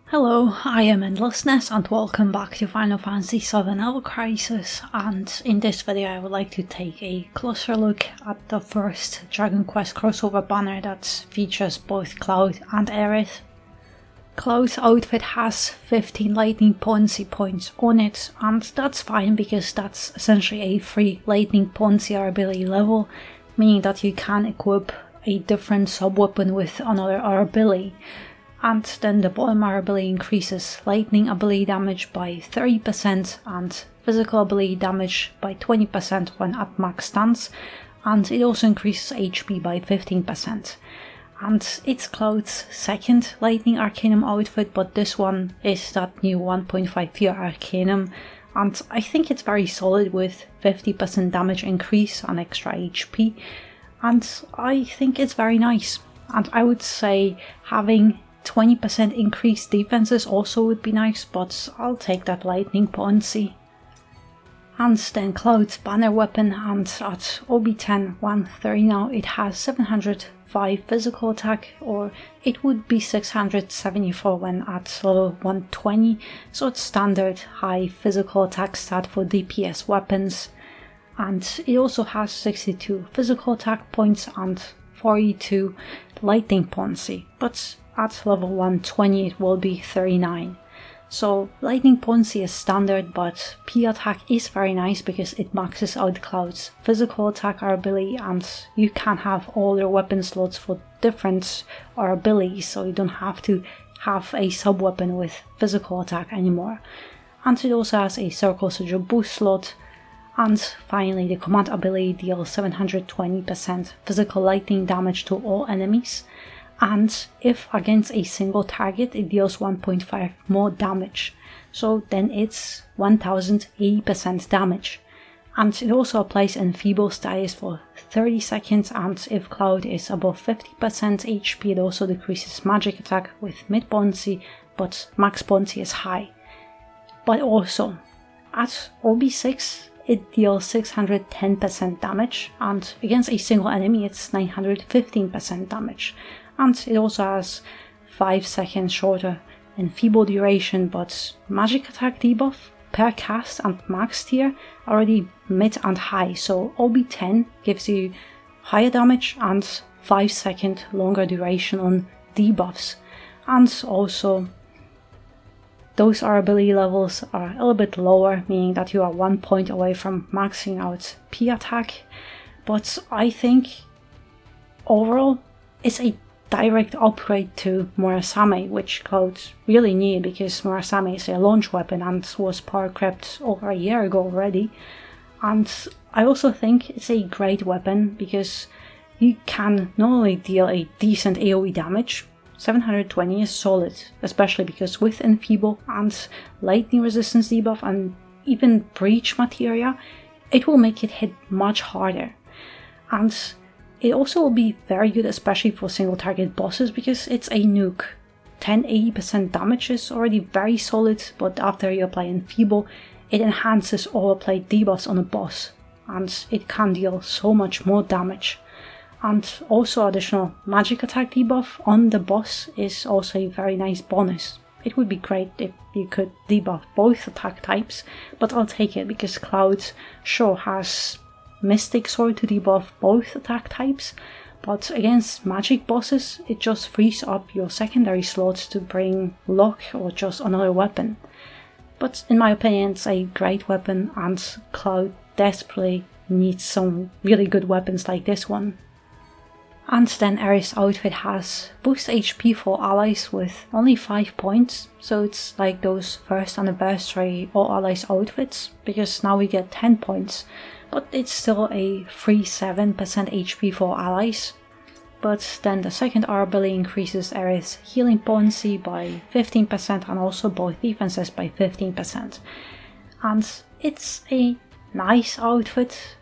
Hello, I am Endlessness and welcome back to Final Fantasy VII Ever Crisis, and in this video I would like to take a closer look at the first Dragon Quest crossover banner that features both Cloud and Aerith. Cloud's outfit has 15 lightning potency points on it, and that's fine because that's essentially a free lightning potency ability level, meaning that you can equip a different sub-weapon with another ability. And then the bottom ability increases lightning ability damage by 30% and physical ability damage by 20% when at max stance, and it also increases HP by 15%. And it's Cloud's second lightning arcanum outfit, but this one is that new 1.5 fear arcanum, and I think it's very solid with 50% damage increase and extra HP, and I think it's very nice. And I would say having 20% increased defenses also would be nice, but I'll take that lightning potency. And then Cloud's banner weapon, and at OB10 130 now it has 705 physical attack, or it would be 674 when at level 120, so it's standard high physical attack stat for DPS weapons. And it also has 62 physical attack points and 42 lightning potency, but at level 120 it will be 39. So lightning potency is standard, but P attack is very nice because it maxes out Cloud's physical attack ability, and you can have all your weapon slots for different abilities, so you don't have to have a sub weapon with physical attack anymore. And it also has a circle sigil boost slot. And finally, the command ability deals 720% physical lightning damage to all enemies, and if against a single target it deals 1.5 more damage, so then it's 1080% damage. And it also applies Enfeeble status for 30 seconds, and if Cloud is above 50% HP it also decreases magic attack with mid potency, but max potency is high. But also, at OB6 it deals 610% damage, and against a single enemy it's 915% damage. And it also has 5 seconds shorter Enfeeble duration, but magic attack debuff per cast and max tier are already mid and high, so OB10 gives you higher damage and 5 second longer duration on debuffs. And also those ability levels are a little bit lower, meaning that you are 1 point away from maxing out P attack, but I think overall it's a direct upgrade to Murasame, which Cloud really needed because Murasame is a launch weapon and was power crept over a year ago already. And I also think it's a great weapon because you can not only deal a decent AoE damage, 720 is solid, especially because with Enfeeble and lightning resistance debuff and even breach materia, it will make it hit much harder. And it also will be very good especially for single target bosses because it's a nuke. 1080% damage is already very solid, but after you apply Enfeeble, it enhances all applied debuffs on a boss, and it can deal so much more damage. And also additional magic attack debuff on the boss is also a very nice bonus. It would be great if you could debuff both attack types, but I'll take it because Cloud sure has Mystic Sword to debuff both attack types, but against magic bosses it just frees up your secondary slots to bring Lock or just another weapon. But in my opinion it's a great weapon, and Cloud desperately needs some really good weapons like this one. And then Aerith's outfit has boost HP for allies with only 5 points, so it's like those first anniversary all allies outfits, because now we get 10 points, but it's still a free 7% HP for allies. But then the second ability increases Aerith's healing potency by 15% and also both defenses by 15%. And it's a nice outfit,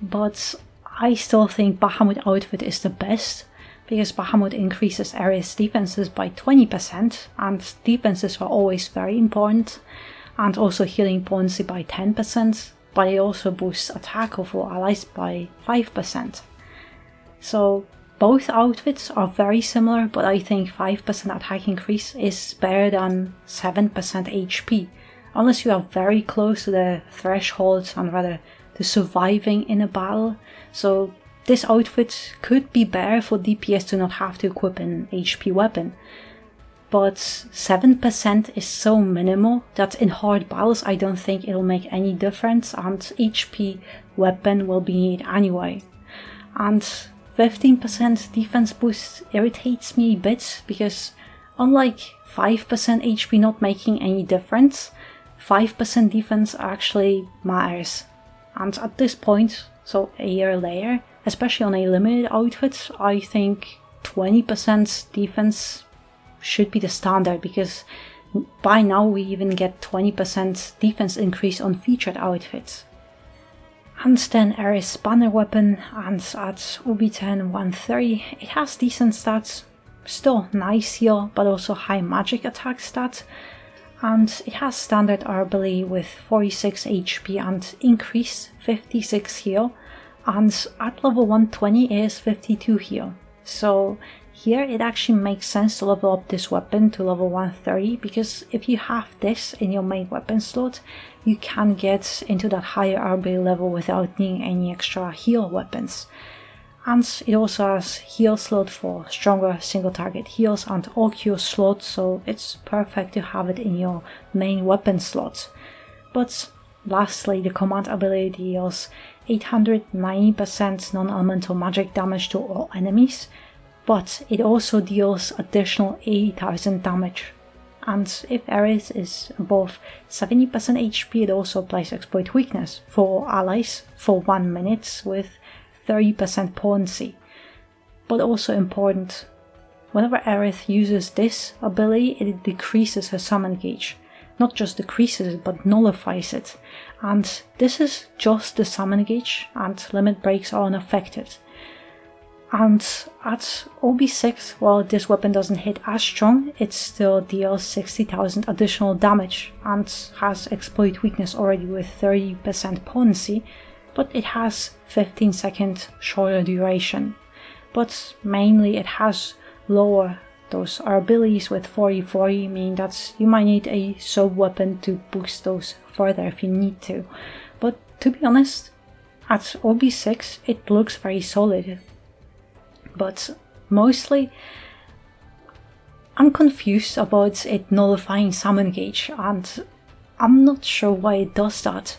but I still think Bahamut outfit is the best, because Bahamut increases Aerith's defenses by 20%, and defenses are always very important, and also healing potency by 10%, but it also boosts attack of all allies by 5%. So both outfits are very similar, but I think 5% attack increase is better than 7% HP, unless you are very close to the threshold and rather to surviving in a battle. So this outfit could be better for DPS to not have to equip an HP weapon. But 7% is so minimal that in hard battles I don't think it'll make any difference, and HP weapon will be needed anyway. And 15% defense boost irritates me a bit, because unlike 5% HP not making any difference, 5% defense actually matters. And at this point, so a year later, especially on a limited outfit, I think 20% defense should be the standard, because by now we even get 20% defense increase on featured outfits. And then Aerith's banner weapon, and at OB10 130, it has decent stats, still nice heal but also high magic attack stat, and it has standard ability with 46 HP and increased 56 heal, and at level 120 it is 52 heal. So here it actually makes sense to level up this weapon to level 130, because if you have this in your main weapon slot, you can get into that higher RB level without needing any extra heal weapons. And it also has heal slot for stronger single target heals and OQ slot, so it's perfect to have it in your main weapon slot. But lastly, the command ability deals 890% non-elemental magic damage to all enemies, but it also deals additional 80,000 damage. And if Aerith is above 70% HP, it also applies exploit weakness for allies for 1 minute with 30% potency. But also important, whenever Aerith uses this ability, it decreases her summon gauge. Not just decreases it, but nullifies it. And this is just the summon gauge, and limit breaks are unaffected. And at OB6, while this weapon doesn't hit as strong, it still deals 60,000 additional damage and has exploit weakness already with 30% potency, but it has 15-second shorter duration. But mainly it has lower those abilities with 40-40, meaning that you might need a sub-weapon to boost those further if you need to. But to be honest, at OB6 it looks very solid. But mostly I'm confused about it nullifying summon gauge, and I'm not sure why it does that.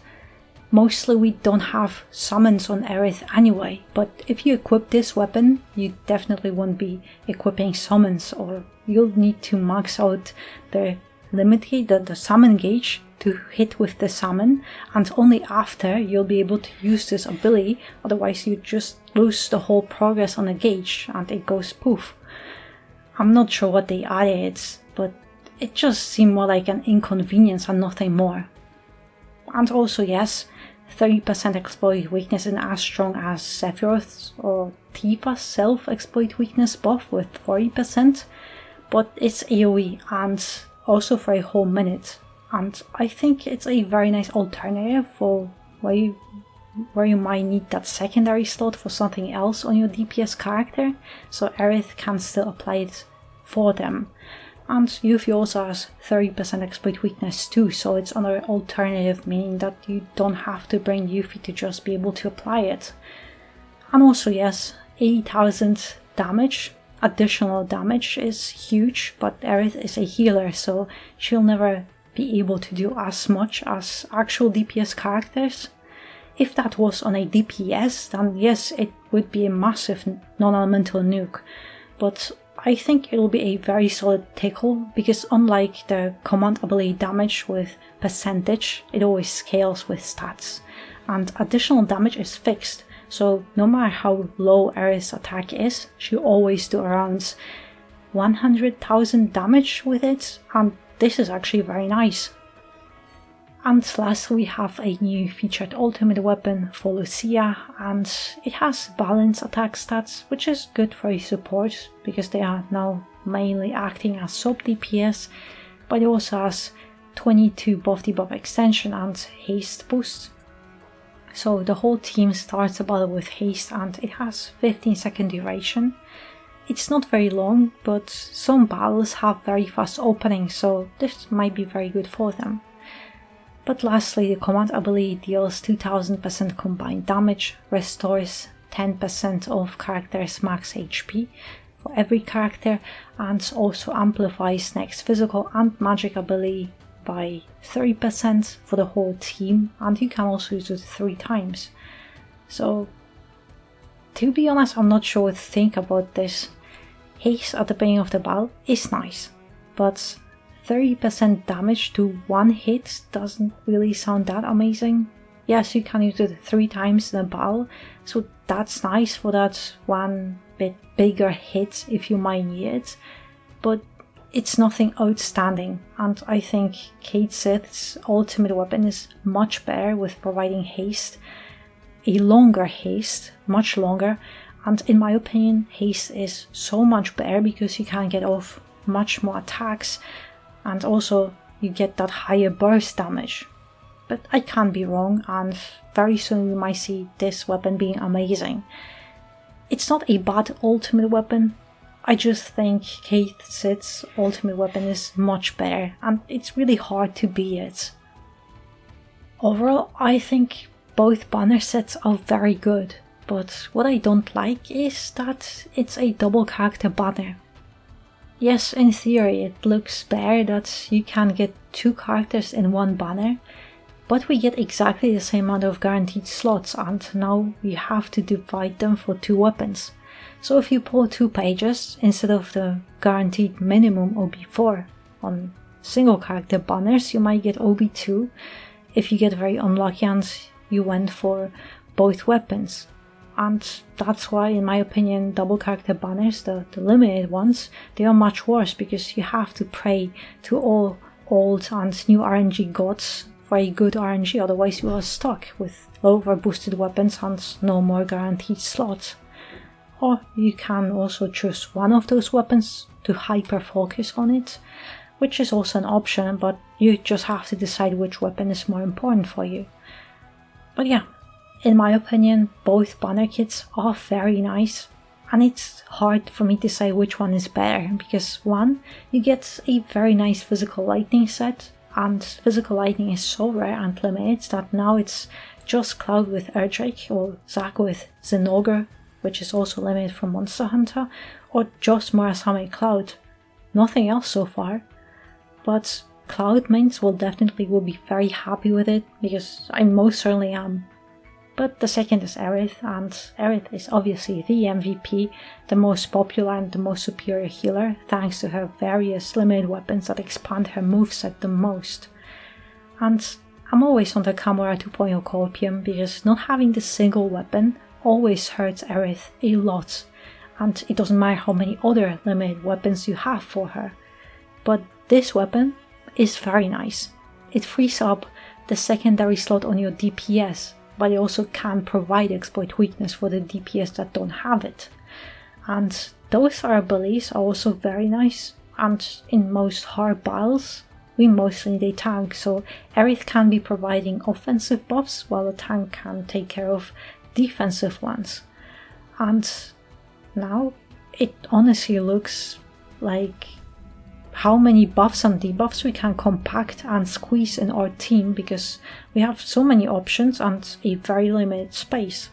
Mostly we don't have summons on Aerith anyway, but if you equip this weapon, you definitely won't be equipping summons, or you'll need to max out the limit gauge, the summon gauge, to hit with the summon, and only after you'll be able to use this ability, otherwise you just lose the whole progress on the gauge and it goes poof. I'm not sure what they added, but it just seemed more like an inconvenience and nothing more. And also yes, 30% exploit weakness isn't as strong as Sephiroth's or Tifa's self-exploit weakness buff with 40%, but it's AoE and also for a whole minute. And I think it's a very nice alternative for where you might need that secondary slot for something else on your DPS character, so Aerith can still apply it for them. And Yuffie also has 30% exploit weakness too, so it's another alternative, meaning that you don't have to bring Yuffie to just be able to apply it. And also yes, 80,000 damage, additional damage is huge, but Aerith is a healer, so she'll never be able to do as much as actual DPS characters. If that was on a DPS, then yes, it would be a massive non-elemental nuke, but I think it'll be a very solid tickle, because unlike the command ability damage with percentage, it always scales with stats, and additional damage is fixed, so no matter how low Aerith's attack is, she'll always do around 100,000 damage with it, and this is actually very nice. And lastly, we have a new featured ultimate weapon for Lucia, and it has balanced attack stats, which is good for a support because they are now mainly acting as sub DPS, but it also has 22 buff debuff extension and haste boost. So the whole team starts a battle with haste and it has 15-second duration. It's not very long, but some battles have very fast openings, so this might be very good for them. But lastly, the command ability deals 2000% combined damage, restores 10% of character's max HP for every character, and also amplifies next physical and magic ability by 30% for the whole team, and you can also use it 3 times. So, to be honest, I'm not sure what to think about this. Haste at the beginning of the battle is nice, but 30% damage to 1 hit doesn't really sound that amazing. Yes, you can use it 3 times in a battle, so that's nice for that one bit bigger hit if you might need it, but it's nothing outstanding, and I think Cait Sith's ultimate weapon is much better with providing haste, a longer haste, much longer, and in my opinion haste is so much better because you can get off much more attacks, and also you get that higher burst damage. But I can't be wrong, and very soon we might see this weapon being amazing. It's not a bad ultimate weapon, I just think Cait Sith's ultimate weapon is much better, and it's really hard to beat it. Overall, I think both banner sets are very good, but what I don't like is that it's a double character banner. Yes, in theory it looks better that you can get 2 characters in one banner, but we get exactly the same amount of guaranteed slots, and now we have to divide them for 2 weapons. So if you pull 2 pages instead of the guaranteed minimum OB4 on single character banners, you might get OB2 if you get very unlucky and you went for both weapons. And that's why, in my opinion, double character banners, the limited ones, they are much worse because you have to pray to all old and new RNG gods for a good RNG, otherwise you are stuck with lower boosted weapons and no more guaranteed slots. Or you can also choose one of those weapons to hyper focus on it, which is also an option, but you just have to decide which weapon is more important for you. But yeah, in my opinion, both banner kits are very nice, and it's hard for me to say which one is better, because one, you get a very nice physical lightning set, and physical lightning is so rare and limited that now it's just Cloud with Erdrick, or Zack with Zinogre, which is also limited from Monster Hunter, or just Murasame Cloud. Nothing else so far, but Cloud mains will be very happy with it, because I most certainly am. But the second is Aerith, and Aerith is obviously the MVP, the most popular and the most superior healer, thanks to her various limited weapons that expand her moveset the most. And I'm always on the Camera 2.0 Colpium, because not having the single weapon always hurts Aerith a lot, and it doesn't matter how many other limited weapons you have for her. But this weapon is very nice. It frees up the secondary slot on your DPS, but it also can provide exploit weakness for the DPS that don't have it. And those abilities are also very nice, and in most hard battles we mostly need a tank, so Aerith can be providing offensive buffs while the tank can take care of defensive ones. And now it honestly looks like how many buffs and debuffs we can compact and squeeze in our team, because we have so many options and a very limited space.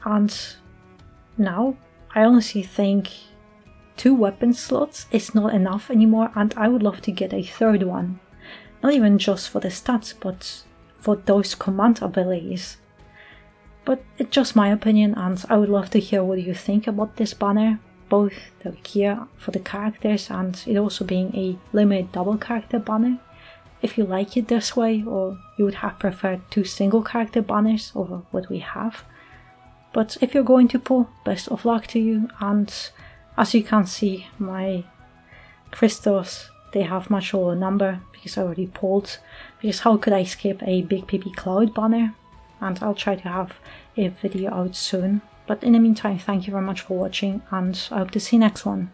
And now I honestly think 2 weapon slots is not enough anymore, and I would love to get a 3rd one. Not even just for the stats, but for those command abilities. But it's just my opinion, and I would love to hear what you think about this banner, both the gear for the characters and it also being a limited double character banner. If you like it this way, or you would have preferred 2 single character banners over what we have. But if you're going to pull, best of luck to you, and as you can see, my crystals, they have much lower number because I already pulled, because how could I skip a Big PP Cloud banner? And I'll try to have a video out soon. But in the meantime, thank you very much for watching, and I hope to see you next one.